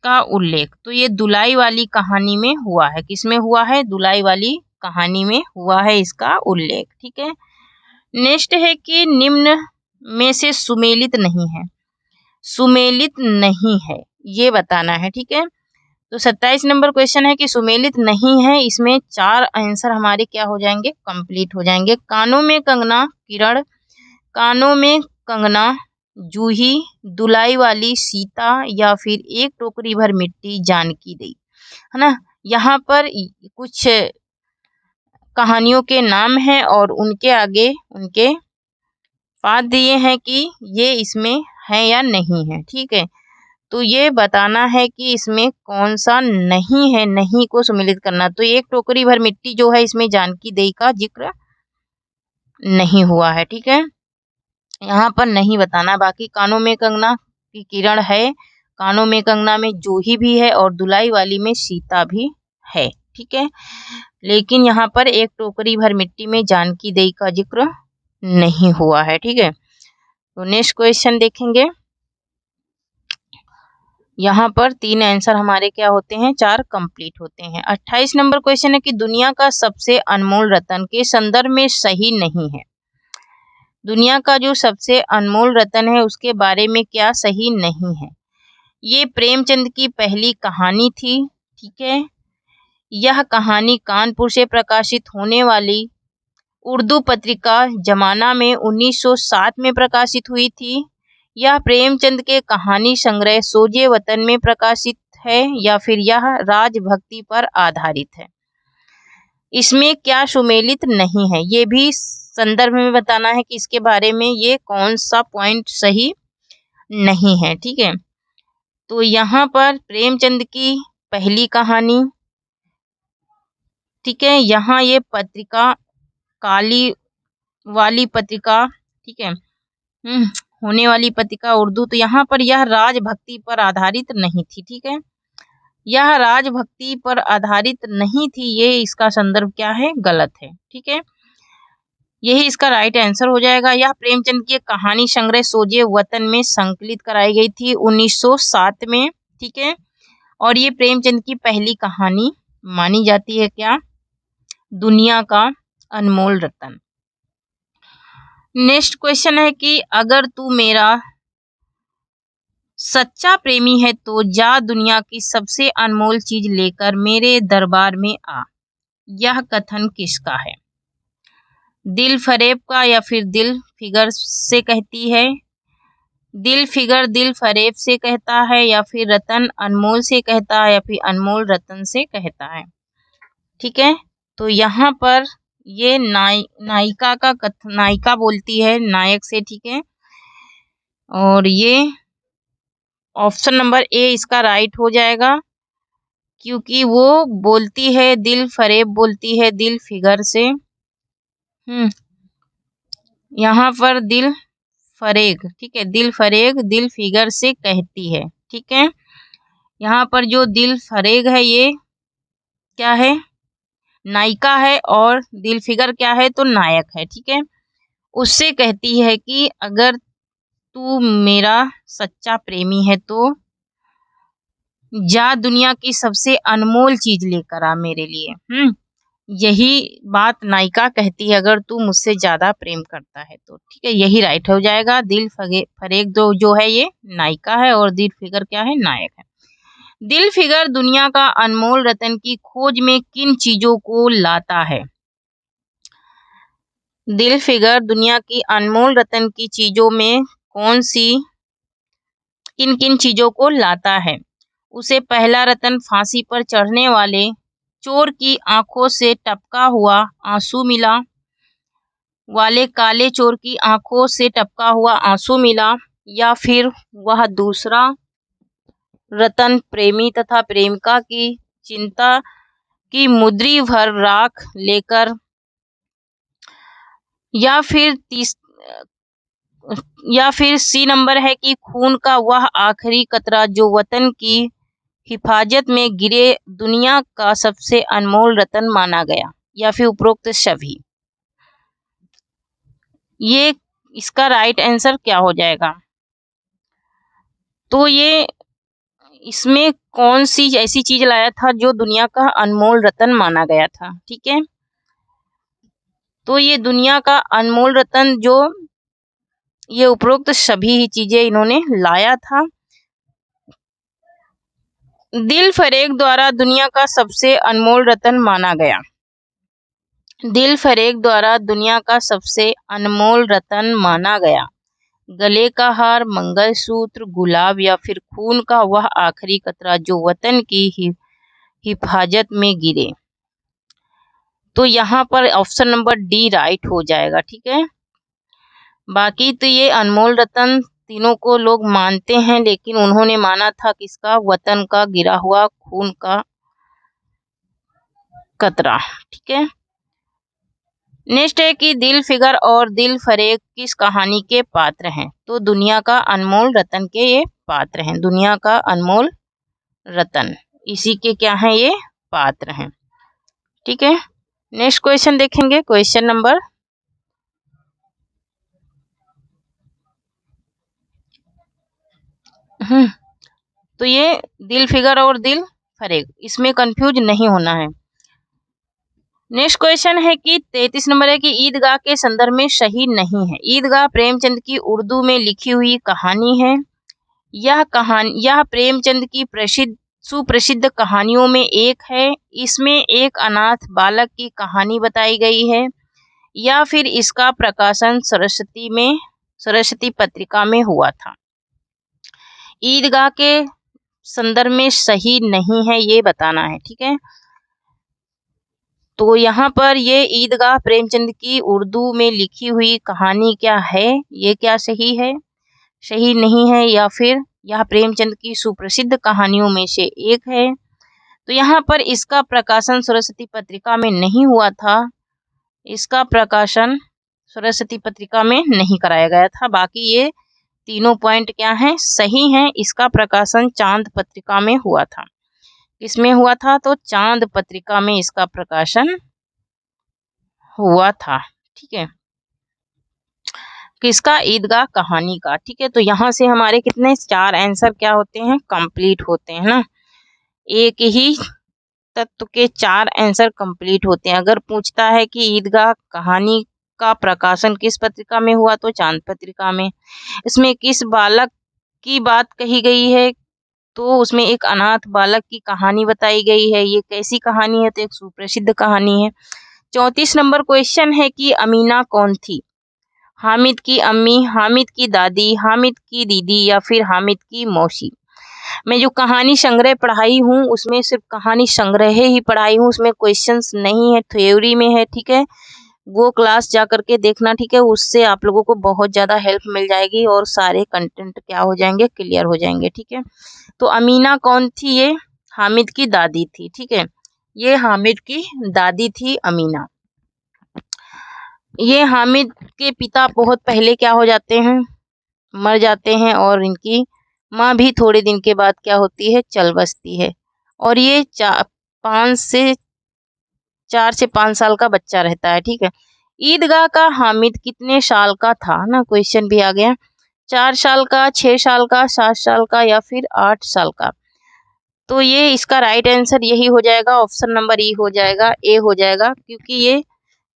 का उल्लेख तो ये दुलाई वाली कहानी में हुआ है। किसमें हुआ है? दुलाई वाली कहानी में हुआ है इसका उल्लेख, ठीक है। नेक्स्ट है कि निम्न में से सुमेलित नहीं है। सुमेलित नहीं है ये बताना है, ठीक है। तो 27 नंबर क्वेश्चन है कि सुमेलित नहीं है, इसमें 4 आंसर हमारे क्या हो जाएंगे? कंप्लीट हो जाएंगे। कानों में कंगना किरण, कानों में कंगना जूही, दुलाई वाली सीता या फिर एक टोकरी भर मिट्टी जानकी दी, है ना। यहाँ पर कुछ कहानियों के नाम हैं और उनके आगे उनके पाद दिए हैं कि ये इसमें है या नहीं है, ठीक है। तो ये बताना है कि इसमें कौन सा नहीं है, नहीं को सम्मिलित करना। तो एक टोकरी भर मिट्टी जो है इसमें जानकी देई का जिक्र नहीं हुआ है, ठीक है, यहाँ पर नहीं बताना। बाकी कानों में कंगना की किरण है, कानों में कंगना में जूही भी है और दुलाई वाली में सीता भी है, ठीक है। लेकिन यहाँ पर एक टोकरी भर मिट्टी में जानकी देई का जिक्र नहीं हुआ है, ठीक है। तो नेक्स्ट क्वेश्चन देखेंगे। यहाँ पर 3 आंसर हमारे क्या होते हैं? 4 कंप्लीट होते हैं। 28 नंबर क्वेश्चन है कि दुनिया का सबसे अनमोल रत्न के संदर्भ में सही नहीं है। दुनिया का जो सबसे अनमोल रत्न है उसके बारे में क्या सही नहीं है? ये प्रेमचंद की पहली कहानी थी, ठीक है। यह कहानी कानपुर से प्रकाशित होने वाली उर्दू पत्रिका जमाना में 1907 में प्रकाशित हुई थी। यह प्रेमचंद के कहानी संग्रह सोजे वतन में प्रकाशित है या फिर यह राजभक्ति पर आधारित है। इसमें क्या सुमेलित नहीं है ये भी संदर्भ में बताना है कि इसके बारे में ये कौन सा पॉइंट सही नहीं है, ठीक है। तो यहाँ पर प्रेमचंद की पहली कहानी, ठीक है, यहाँ ये पत्रिका काली वाली पत्रिका, ठीक है, होने वाली पत्रिका उर्दू। तो यहाँ पर यह राजभक्ति पर आधारित नहीं थी, ठीक है, यह राजभक्ति पर आधारित नहीं थी, ये इसका संदर्भ क्या है, गलत है, ठीक है, यही इसका राइट आंसर हो जाएगा। यह प्रेमचंद की कहानी संग्रह सोजे वतन में संकलित कराई गई थी 1907 में, ठीक है, और ये प्रेमचंद की पहली कहानी मानी जाती है, क्या, दुनिया का अनमोल रतन। नेक्स्ट क्वेश्चन है कि अगर तू मेरा सच्चा प्रेमी है तो जा दुनिया की सबसे अनमोल चीज लेकर मेरे दरबार में आ। यह कथन किसका है? दिल फरेब का या फिर दिल फिगर से कहती है, दिल फिगर दिल फरेब से कहता है, या फिर रतन अनमोल से कहता है, या फिर अनमोल रतन से कहता है, ठीक है। तो यहाँ पर ये नायिका का कथन, नायिका बोलती है नायक से, ठीक है, और ये ऑप्शन नंबर ए इसका राइट हो जाएगा, क्योंकि वो बोलती है दिल फरेब बोलती है दिल फिगर से। यहाँ पर दिल फरेग, ठीक है, दिल फरेग दिल फिगर से कहती है, ठीक है। यहाँ पर जो दिल फरेग है ये क्या है, नायिका है, और दिल फिगर क्या है, तो नायक है, ठीक है। उससे कहती है कि अगर तू मेरा सच्चा प्रेमी है तो जा दुनिया की सबसे अनमोल चीज लेकर आ मेरे लिए। यही बात नायिका कहती है अगर तू मुझसे ज्यादा प्रेम करता है तो, ठीक है, यही राइट हो जाएगा। दिल फरेग जो है ये नायिका है, और दिल फिगर क्या है, नायक है। दिल फिगर दुनिया का अनमोल रतन की खोज में किन चीजों को लाता है? दिल फिगर दुनिया की अनमोल रतन की चीजों में कौन सी किन किन चीजों को लाता है? उसे पहला रतन फांसी पर चढ़ने वाले चोर की आंखों से टपका हुआ आंसू मिला, वाले काले चोर की आंखों से टपका हुआ आंसू मिला, या फिर वह दूसरा रतन प्रेमी तथा प्रेमिका की चिंता की मुद्री भर राख लेकर, या फिर सी नंबर है कि खून का वह आखिरी कतरा जो वतन की हिफाजत में गिरे दुनिया का सबसे अनमोल रतन माना गया, या फिर उपरोक्त सभी। ये इसका राइट आंसर क्या हो जाएगा? तो ये इसमें कौन सी ऐसी चीज लाया था जो दुनिया का अनमोल रतन माना गया था, ठीक है। तो ये दुनिया का अनमोल रतन जो ये उपरोक्त सभी ही चीजें इन्होंने लाया था। दिल फरेग द्वारा दुनिया का सबसे अनमोल रतन माना गया, दिल फरेग द्वारा दुनिया का सबसे अनमोल रतन माना गया गले का हार, मंगलसूत्र, गुलाब, या फिर खून का वह आखिरी कतरा जो वतन की हिफाजत में गिरे। तो यहाँ पर ऑप्शन नंबर डी राइट हो जाएगा, ठीक है। बाकी तो ये अनमोल रतन तीनों को लोग मानते हैं, लेकिन उन्होंने माना था किसका, वतन का गिरा हुआ खून का कतरा, ठीक है। नेक्स्ट है कि दिल फिगर और दिल फरेग किस कहानी के पात्र हैं? तो दुनिया का अनमोल रतन के ये पात्र हैं, दुनिया का अनमोल रतन इसी के क्या हैं, ये पात्र हैं, ठीक है। नेक्स्ट क्वेश्चन देखेंगे, क्वेश्चन नंबर तो ये दिल फिगर और दिल फरेग, इसमें कंफ्यूज नहीं होना है। नेक्स्ट क्वेश्चन है कि 33 नंबर है कि ईदगाह के संदर्भ में सही नहीं है। ईदगाह प्रेमचंद की उर्दू में लिखी हुई कहानी है। यह प्रेमचंद की सुप्रसिद्ध कहानियों में एक है। इसमें एक अनाथ बालक की कहानी बताई गई है, या फिर इसका प्रकाशन सरस्वती पत्रिका में हुआ था। ईदगाह के संदर्भ में सही नहीं है, ये बताना है, ठीक है। तो यहाँ पर ये ईदगाह प्रेमचंद की उर्दू में लिखी हुई कहानी क्या है, ये क्या सही है, सही नहीं है, या फिर यह प्रेमचंद की सुप्रसिद्ध कहानियों में से एक है। तो यहाँ पर इसका प्रकाशन सरस्वती पत्रिका में नहीं हुआ था, इसका प्रकाशन सरस्वती पत्रिका में नहीं कराया गया था। बाकी ये तीनों पॉइंट क्या हैं, सही हैं। इसका प्रकाशन चांद पत्रिका में हुआ था। किसमें हुआ था, तो चांद पत्रिका में इसका प्रकाशन हुआ था। ठीक है, किसका, ईदगाह कहानी का। ठीक है, तो यहाँ से हमारे कितने 4 आंसर क्या होते हैं, कंप्लीट होते हैं ना। एक ही तत्व के 4 आंसर कंप्लीट होते हैं। अगर पूछता है कि ईदगाह कहानी का प्रकाशन किस पत्रिका में हुआ, तो चांद पत्रिका में। इसमें किस बालक की बात कही गई है, तो उसमें एक अनाथ बालक की कहानी बताई गई है। ये कैसी कहानी है, तो एक सुप्रसिद्ध कहानी है। 34 नंबर क्वेश्चन है कि अमीना कौन थी, हामिद की अम्मी, हामिद की दादी, हामिद की दीदी या फिर हामिद की मौसी। मैं जो कहानी संग्रह पढ़ाई हूँ उसमें सिर्फ कहानी संग्रह ही पढ़ाई हूँ, उसमें क्वेश्चंस नहीं है, थ्योरी में है। ठीक है, वो क्लास जा करके देखना। ठीक है, उससे आप लोगों को बहुत ज़्यादा हेल्प मिल जाएगी और सारे कंटेंट क्या हो जाएंगे, क्लियर हो जाएंगे। ठीक है, तो अमीना कौन थी, ये हामिद की दादी थी। ठीक है, ये हामिद की दादी थी अमीना। ये हामिद के पिता बहुत पहले क्या हो जाते हैं, मर जाते हैं, और इनकी माँ भी थोड़े दिन के बाद क्या होती है, चल बसती है। और ये 4 से 5 साल का बच्चा रहता है। ठीक है, ईदगाह का हामिद कितने साल का था ना, क्वेश्चन भी आ गया। 4 साल का, 6 साल का, 7 साल का या फिर 8 साल का। तो ये इसका राइट आंसर यही हो जाएगा, ऑप्शन नंबर ई हो जाएगा, ए हो जाएगा, क्योंकि ये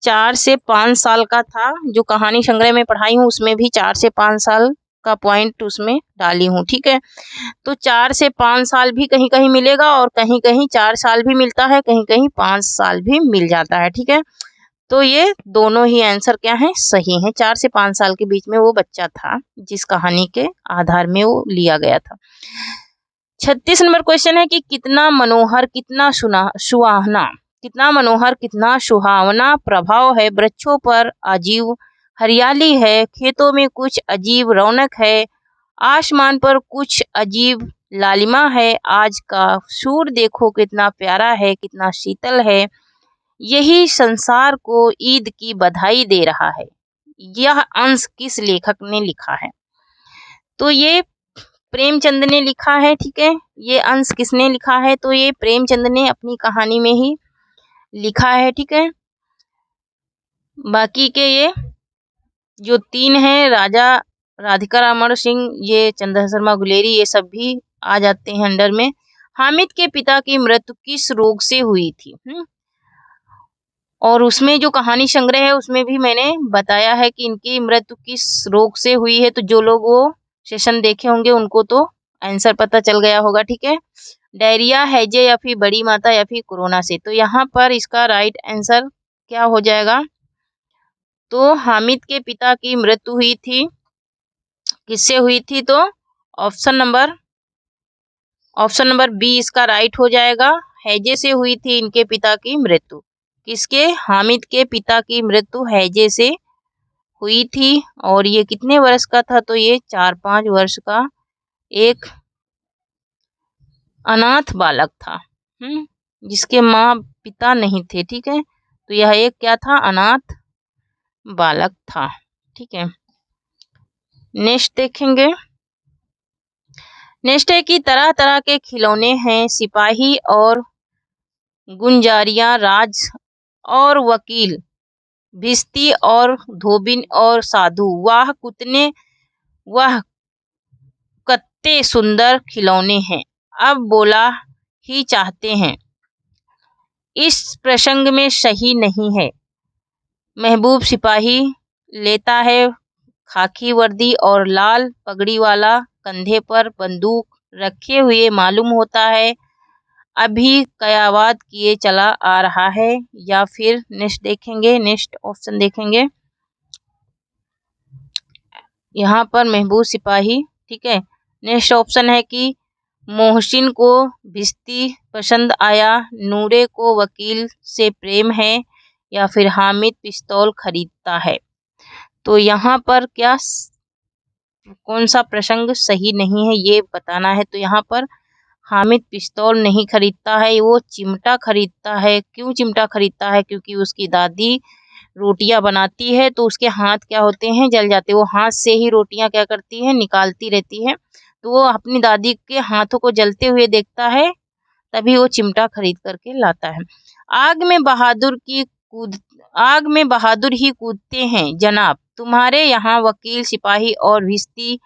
4 से 5 साल का था। जो कहानी संग्रह में पढ़ाई हूँ उसमें भी 4 से 5 साल का पॉइंट उसमें डाली हूँ। ठीक है, तो 4 से 5 साल भी कहीं कहीं मिलेगा और कहीं कहीं 4 साल भी मिलता है, कहीं कहीं 5 साल भी मिल जाता है। ठीक है, तो ये दोनों ही आंसर क्या है, सही है। 4 से 5 साल के बीच में वो बच्चा था जिस कहानी के आधार में वो लिया गया था। 36 नंबर क्वेश्चन है कि कितना मनोहर, कितना सुहावना, कितना मनोहर, कितना सुहावना प्रभाव है वृक्षों पर, अजीब हरियाली है, खेतों में कुछ अजीब रौनक है, आसमान पर कुछ अजीब लालिमा है, आज का सूर्य देखो कितना प्यारा है, कितना शीतल है, यही संसार को ईद की बधाई दे रहा है। यह अंश किस लेखक ने लिखा है, तो ये प्रेमचंद ने लिखा है। ठीक है, ये अंश किसने लिखा है, तो ये प्रेमचंद ने अपनी कहानी में ही लिखा है। ठीक है, बाकी के ये जो 3 हैं, राजा राधिका रामण सिंह, ये चंद्र शर्मा गुलेरी, ये सब भी आ जाते हैं अंडर में। हामिद के पिता की मृत्यु किस रोग से हुई थी, और उसमें जो कहानी संग्रह है उसमें भी मैंने बताया है कि इनकी मृत्यु किस रोग से हुई है। तो जो लोग वो सेशन देखे होंगे उनको तो आंसर पता चल गया होगा। ठीक है, डायरिया, हैजे या फिर बड़ी माता या फिर कोरोना से। तो यहाँ पर इसका राइट आंसर क्या हो जाएगा, तो हामिद के पिता की मृत्यु हुई थी, किससे हुई थी, तो ऑप्शन नंबर बी इसका राइट हो जाएगा, हैजे से हुई थी इनके पिता की मृत्यु। किसके, हामिद के पिता की मृत्यु हैजे से हुई थी। और ये कितने वर्ष का था, तो ये 4-5 वर्ष का एक अनाथ बालक था, जिसके माँ पिता नहीं थे। ठीक है, तो यह एक क्या था, अनाथ बालक था। ठीक है, नेक्स्ट देखेंगे। नेक्स्ट है कि तरह तरह के खिलौने हैं, सिपाही और गुंजारियां, राज और वकील, भिस्ती और धोबिन और साधु, वह कत्ते सुंदर खिलौने हैं, अब बोला ही चाहते हैं, इस प्रसंग में सही नहीं है। महबूब सिपाही लेता है खाकी वर्दी और लाल पगड़ी वाला, कंधे पर बंदूक रखे हुए मालूम होता है, अभी कयावाद किए चला आ रहा है। या फिर नेक्स्ट देखेंगे, नेक्स्ट ऑप्शन देखेंगे, यहाँ पर महबूब सिपाही। ठीक है, नेक्स्ट ऑप्शन है कि मोहसिन को भिस्ती पसंद आया, नूरे को वकील से प्रेम है, या फिर हामिद पिस्तौल खरीदता है। तो यहाँ पर क्या, कौन सा प्रसंग सही नहीं है ये बताना है। तो यहाँ पर हामिद पिस्तौल नहीं खरीदता है, वो चिमटा खरीदता है। क्यों चिमटा खरीदता है, क्योंकि उसकी दादी रोटियां बनाती है तो उसके हाथ क्या होते हैं, जल जाते हैं। वो हाथ से ही रोटियां क्या करती है, निकालती रहती है। तो वो अपनी दादी के हाथों को जलते हुए देखता है, तभी वो चिमटा खरीद करके लाता है। आग में बहादुर ही कूदते हैं जनाब, तुम्हारे यहाँ वकील सिपाही और भिश्ती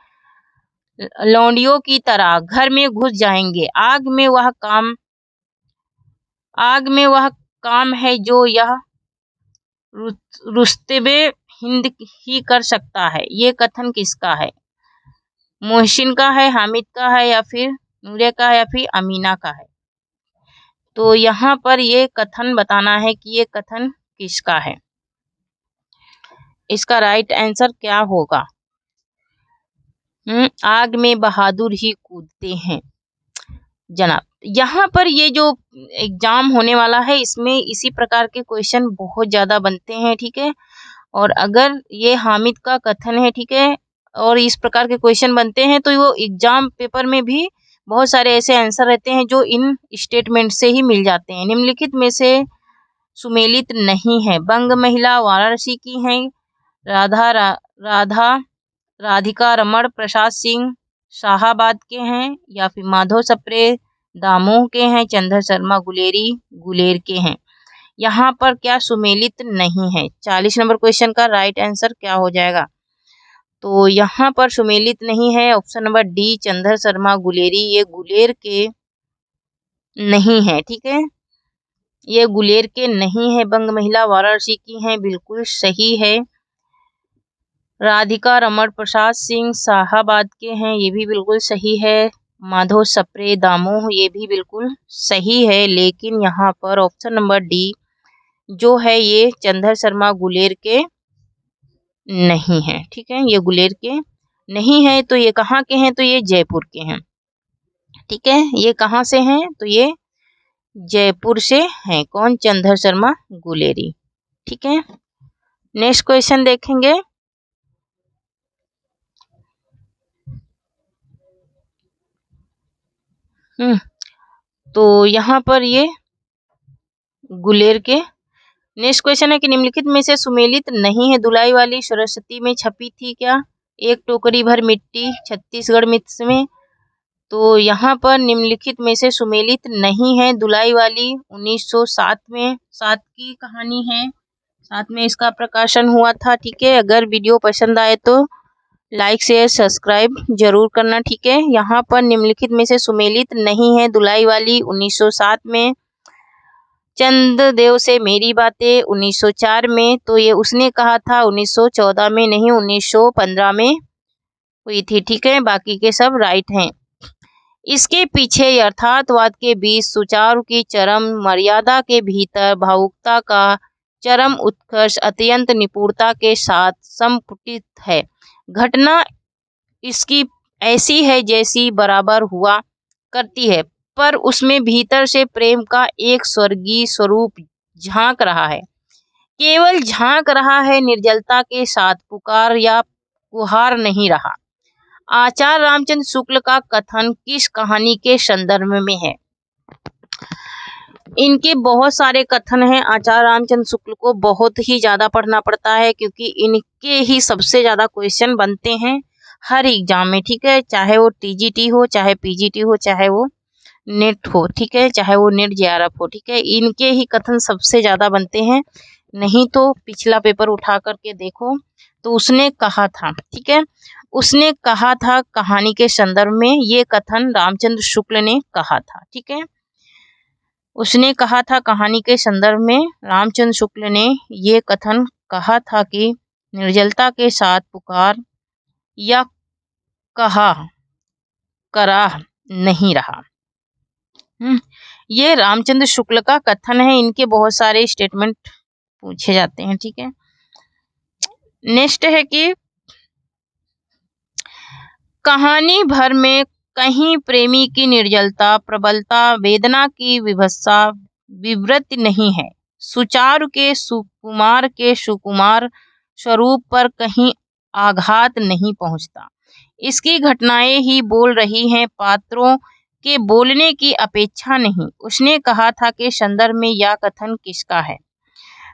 लौंडियों की तरह घर में घुस जाएंगे। आग में वह काम है जो यह रुस्तबे हिंद ही कर सकता है। ये कथन किसका है? मोहसिन का है, हामिद का है, या फिर नूरे का है, या फिर अमीना का है? तो यहाँ पर ये कथन बताना है कि ये कथन किसका है। इसका राइट आंसर क्या होगा? आग में बहादुर ही कूदते हैं जनाब। यहाँ पर ये जो एग्जाम होने वाला है इसमें इसी प्रकार के क्वेश्चन बहुत ज़्यादा बनते हैं, ठीक है। और अगर ये हामिद का कथन है, ठीक है, और इस प्रकार के क्वेश्चन बनते हैं तो वो एग्जाम पेपर में भी बहुत सारे ऐसे आंसर रहते हैं जो इन स्टेटमेंट से ही मिल जाते हैं। निम्नलिखित में से सुमेलित नहीं है। बंग महिला वाराणसी की हैं, राधिका रमण प्रसाद सिंह शाहाबाद के हैं, या फिर माधव सप्रे दामोह के हैं, चंद्र शर्मा गुलेर के हैं। यहाँ पर क्या सुमेलित नहीं है? 40 नंबर क्वेश्चन का राइट आंसर क्या हो जाएगा? तो यहाँ पर सुमेलित नहीं है। Option number D Chandra Sharma Guleri, ये गुलेर के नहीं है, ठीक है, ये गुलेर के नहीं है। बंग महिला वाराणसी की हैं, बिल्कुल सही है। राधिका रमण प्रसाद सिंह शाहाबाद के हैं, ये भी बिल्कुल सही है। माधव सप्रे दामोह, ये भी बिल्कुल सही है। लेकिन यहाँ पर ऑप्शन नंबर डी जो है ये चंद्र शर्मा गुलेर के नहीं है, ठीक है, ये गुलेर के नहीं है। तो ये कहाँ के हैं? तो ये जयपुर के हैं, ठीक है। ये कहाँ से हैं? तो ये जयपुर से हैं। कौन? चंद्र शर्मा गुलेरी, ठीक है। नेक्स्ट क्वेश्चन देखेंगे। तो यहाँ पर ये गुलेर के नेक्स्ट क्वेश्चन है कि निम्नलिखित में से सुमेलित नहीं है। धुलाई वाली सरस्वती में छपी थी क्या? एक टोकरी भर मिट्टी छत्तीसगढ़ मित्र में। तो यहाँ पर निम्नलिखित में से सुमेलित नहीं है। धुलाई वाली 1907 में 7 की कहानी है, 7 में इसका प्रकाशन हुआ था, ठीक है। अगर वीडियो पसंद आए तो लाइक शेयर सब्सक्राइब जरूर करना, ठीक है। यहाँ पर निम्नलिखित में से सुमेलित नहीं है। धुलाई वाली 1907 में, चंद देव से मेरी बातें 1904 में, तो ये उसने कहा था 1914 में, नहीं 1915 में हुई थी, ठीक है। बाकी के सब राइट हैं। इसके पीछे यथार्थवाद के बीच सुचारू की चरम मर्यादा के भीतर भावुकता का चरम उत्कर्ष अत्यंत निपुणता के साथ संपुटित है। घटना इसकी ऐसी है जैसी बराबर हुआ करती है, पर उसमें भीतर से प्रेम का एक स्वर्गीय स्वरूप झांक रहा है। केवल झांक रहा है, निर्जलता के साथ पुकार या गुहार नहीं रहा। आचार्य रामचंद्र शुक्ल का कथन किस कहानी के संदर्भ में है? इनके बहुत सारे कथन हैं। आचार्य रामचंद्र शुक्ल को बहुत ही ज़्यादा पढ़ना पड़ता है क्योंकि इनके ही सबसे ज़्यादा क्वेश्चन बनते हैं हर एग्जाम में, ठीक है। चाहे वो टीजीटी हो, चाहे पीजीटी हो, चाहे वो नेट हो, ठीक है, चाहे वो नेट जेआरएफ हो, ठीक है। इनके ही कथन सबसे ज़्यादा बनते हैं। नहीं तो पिछला पेपर उठा करके देखो, तो उसने कहा था, ठीक है, उसने कहा था कहानी के संदर्भ में, ये कथन रामचंद्र शुक्ल ने कहा था, ठीक है। उसने कहा था कहानी के संदर्भ में, रामचंद्र शुक्ल ने ये कथन कहा था कि निर्जलता के साथ पुकार या कहा करा नहीं रहा। ये रामचंद्र शुक्ल का कथन है। इनके बहुत सारे स्टेटमेंट पूछे जाते हैं, ठीक है। नेक्स्ट है कि कहानी भर में कहीं प्रेमी की निर्जलता, प्रबलता, वेदना की विभत्सा विवृत नहीं है। सुचारू के सुकुमार स्वरूप पर कहीं आघात नहीं पहुंचता। इसकी घटनाएं ही बोल रही हैं, पात्रों के बोलने की अपेक्षा नहीं। उसने कहा था कि संदर्भ में यह कथन किसका है?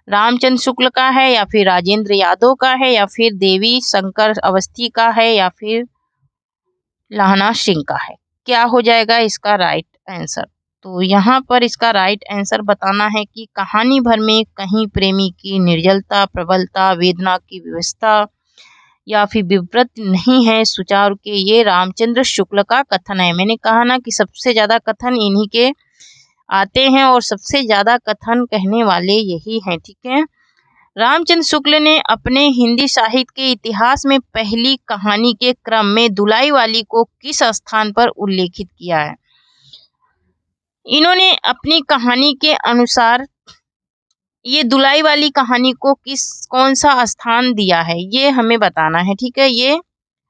रामचंद्र शुक्ल का है या फिर राजेंद्र यादव का है या फिर देवी शंकर अवस्थी का है या फिर लाहना सिंह का है? क्या हो जाएगा इसका राइट आंसर? तो यहाँ पर इसका राइट आंसर बताना है कि कहानी भर में कहीं प्रेमी की निर्जलता, प्रबलता, वेदना की व्यवस्था या फिर विव्रत नहीं है सुचारू के, ये रामचंद्र शुक्ल का कथन है। मैंने कहा ना कि सबसे ज्यादा कथन इन्हीं के आते हैं और सबसे ज्यादा कथन कहने वाले यही हैं, ठीक है। रामचंद्र शुक्ल ने अपने हिंदी साहित्य के इतिहास में पहली कहानी के क्रम में दुलाई वाली को किस स्थान पर उल्लेखित किया है? इन्होंने अपनी कहानी के अनुसार ये दुलाई वाली कहानी को कौन सा स्थान दिया है, ये हमें बताना है, ठीक है। ये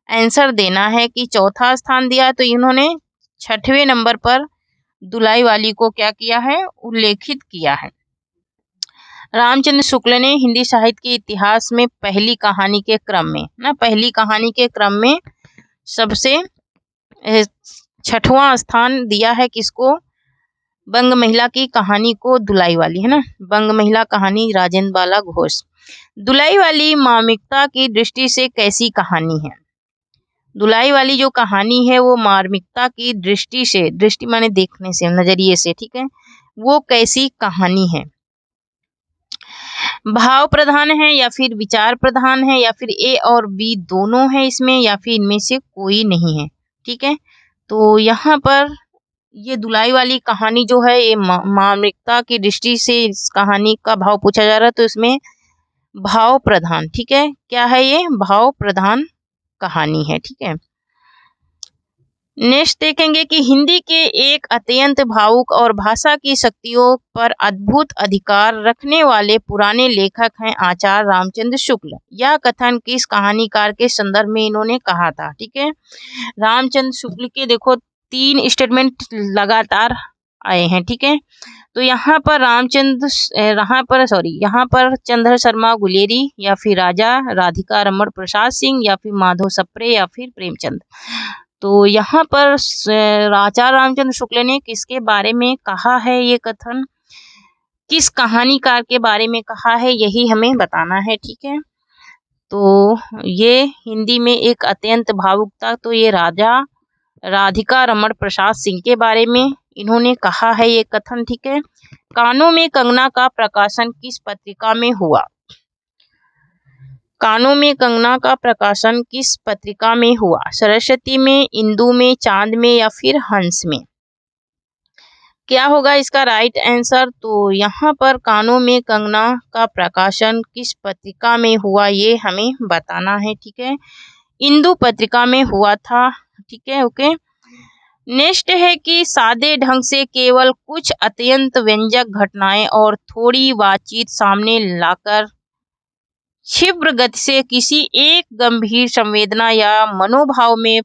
आंसर देना है कि चौथा स्थान दिया, तो इन्होंने 6वें नंबर पर दुलाई वाली को क्या किया है? उल्लेखित किया है। रामचंद्र शुक्ल ने हिंदी साहित्य के इतिहास में पहली कहानी के क्रम में पहली कहानी के क्रम में सबसे 6वां स्थान दिया है किसको? बंग महिला की कहानी को, दुलाई वाली, है ना, बंग महिला कहानी राजेंद्र बाला घोष। दुलाई वाली मार्मिकता की दृष्टि से कैसी कहानी है? दुलाई वाली जो कहानी है वो मार्मिकता की दृष्टि से, दृष्टि माने देखने से, नजरिए से, ठीक है, वो कैसी कहानी है? भाव प्रधान है या फिर विचार प्रधान है या फिर ए और बी दोनों है इसमें या फिर इनमें से कोई नहीं है, ठीक है। तो यहाँ पर ये दुलाई वाली कहानी जो है ये मार्मिकता की दृष्टि से इस कहानी का भाव पूछा जा रहा है, तो इसमें भाव प्रधान, ठीक है, क्या है ये? भाव प्रधान कहानी है, ठीक है। नेक्स्ट देखेंगे कि हिंदी के एक अत्यंत भावुक और भाषा की शक्तियों पर अद्भुत अधिकार रखने वाले पुराने लेखक हैं आचार्य रामचंद्र शुक्ल। यह कथन किस कहानीकार के संदर्भ में इन्होंने कहा था? ठीक है, रामचंद्र शुक्ल के देखो 3 स्टेटमेंट लगातार आए हैं, ठीक है। तो यहाँ पर चंद्र शर्मा गुलेरी या फिर राजा राधिका रमण प्रसाद सिंह या फिर माधव सप्रे या फिर प्रेमचंद। तो यहाँ पर आचार्य रामचंद्र शुक्ल ने किसके बारे में कहा है? ये कथन किस कहानीकार के बारे में कहा है, यही हमें बताना है, ठीक है। तो ये हिंदी में एक अत्यंत भावुकता, तो ये राजा राधिका रमण प्रसाद सिंह के बारे में इन्होंने कहा है ये कथन, ठीक है। कानों में कंगना का प्रकाशन किस पत्रिका में हुआ? कानों में कंगना का प्रकाशन किस पत्रिका में हुआ? सरस्वती में, इंदु में, चांद में या फिर हंस में? क्या होगा इसका राइट आंसर? तो यहाँ पर कानों में कंगना का प्रकाशन किस पत्रिका में हुआ, ये हमें बताना है, ठीक है। इंदु पत्रिका में हुआ था, ठीक है, ओके। नेक्स्ट है कि सादे ढंग से केवल कुछ अत्यंत व्यंजक घटनाएं और थोड़ी बातचीत सामने लाकर क्षिप्र गति से किसी एक गंभीर संवेदना या मनोभाव में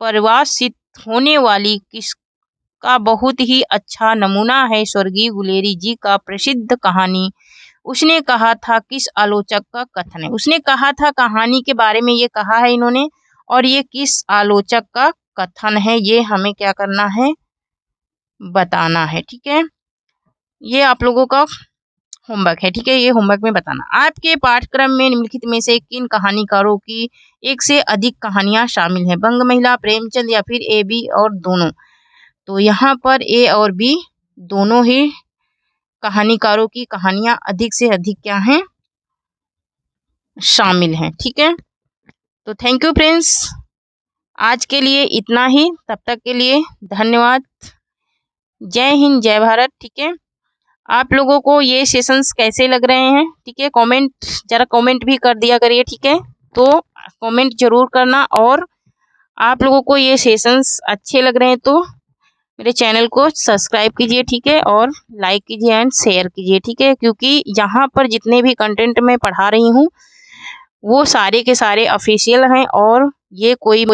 परिभाषित होने वाली किसका बहुत ही अच्छा नमूना है स्वर्गीय गुलेरी जी का प्रसिद्ध कहानी उसने कहा था किस आलोचक का कथन है? उसने कहा था कहानी के बारे में ये कहा है इन्होंने, और ये किस आलोचक का कथन है, ये हमें क्या करना है? बताना है, ठीक है। ये आप लोगों का होमवर्क है, ठीक है, ये होमवर्क में बताना। आपके पाठ्यक्रम में निम्नलिखित में से किन कहानीकारों की एक से अधिक कहानियां शामिल हैं? बंग महिला, प्रेमचंद या फिर ए बी और दोनों? तो यहाँ पर ए और बी दोनों ही कहानीकारों की कहानियां अधिक से अधिक क्या हैं? शामिल हैं, ठीक है। तो थैंक यू फ्रेंड्स, आज के लिए इतना ही, तब तक के लिए धन्यवाद। जय हिंद, जय भारत, ठीक है। आप लोगों को ये सेशंस कैसे लग रहे हैं, ठीक है, जरा कमेंट भी कर दिया करिए, ठीक है। तो कमेंट जरूर करना, और आप लोगों को ये सेशंस अच्छे लग रहे हैं तो मेरे चैनल को सब्सक्राइब कीजिए, ठीक है, और लाइक कीजिए एंड शेयर कीजिए, ठीक है, क्योंकि यहाँ पर जितने भी कंटेंट मैं पढ़ा रही हूँ वो सारे के सारे ऑफिशियल हैं और ये कोई